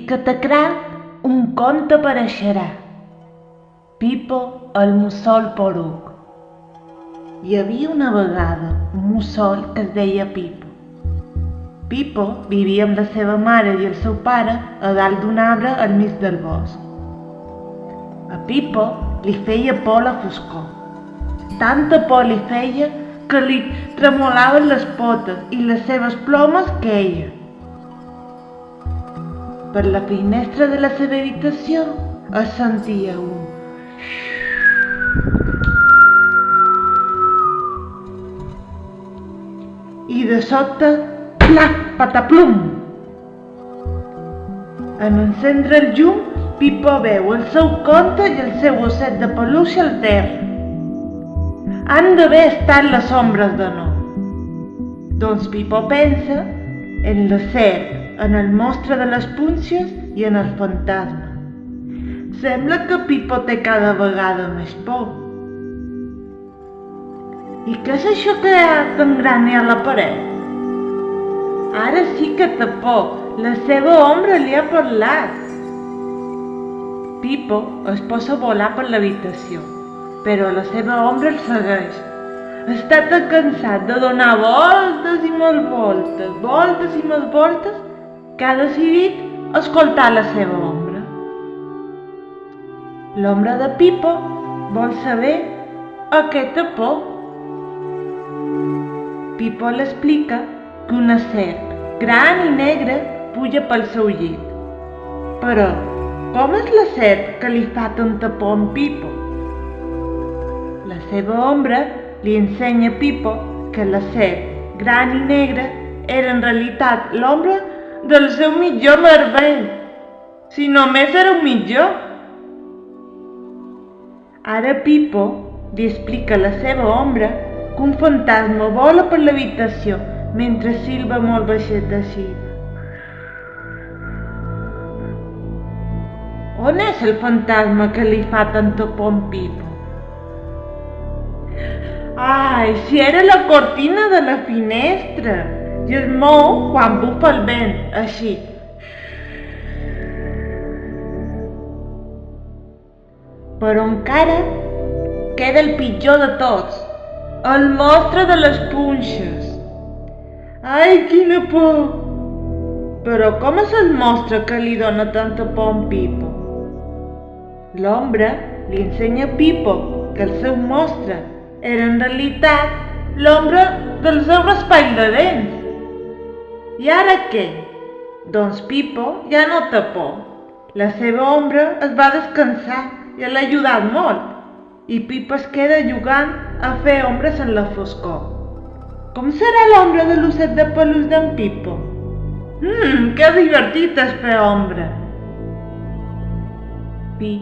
Fica't gran, un conte apareixerà. Pipo, el mussol poruc. Hi havia una vegada un mussol que es deia Pipo. Pipo vivia amb la seva mare i el seu pare a dalt d'un arbre al mig del bosc. A Pipo li feia por la foscor. Tanta por li feia que li tremolaven les potes i les seves plomes queien. Per la finestra de la seva habitació es sentia un i de sobte, plac, pataplum! En encendre el llum, Pipo veu el seu conte i el seu osset de peluix al terra. Han d'haver estat les ombres de nou. Doncs Pipo pensa en la serp, en el monstre de les punxes i en el fantasma. Sembla que Pipo té cada vegada més por. I què és això que hi ha tan gran a la paret? Ara sí que té por, la seva ombra li ha parlat. Pipo es posa a volar per l'habitació, però la seva ombra el segueix. Està tan cansat de donar voltes i més voltes, que ha decidit escoltar la seva ombra. L'ombra de Pipo vol saber a què té por. Pipo l'explica que una serp gran i negra puja pel seu llit. Però, com és la serp que li fa tanta por en Pipo? La seva ombra li ensenya a Pipo que la serp gran i negra era en realitat l'ombra del seu millor mervell, si només era un mitjó. Ara Pipo li explica a la seva ombra que un fantasma vola per l'habitació mentre silba molt baixet així. On és el fantasma que li fa tanta por en Pipo? Ai, si era la cortina de la finestra i es mou quan bufa el vent, així. Però encara queda el pitjor de tots, el monstre de les punxes. Ai, quina por! Però com és el monstre que li dona tanta por en Pipo? L'ombra li ensenya a Pipo que el seu monstre era en realitat l'ombra del seu raspall de dents. I ara què? Doncs Pipo ja no té por. La seva ombra es va descansar i l'ha ajudat molt. I Pipo es queda jugant a fer ombres en la foscor. Com serà l'ombra de l'osset de peluix d'en Pipo? Que divertit és fer ombra! Pi.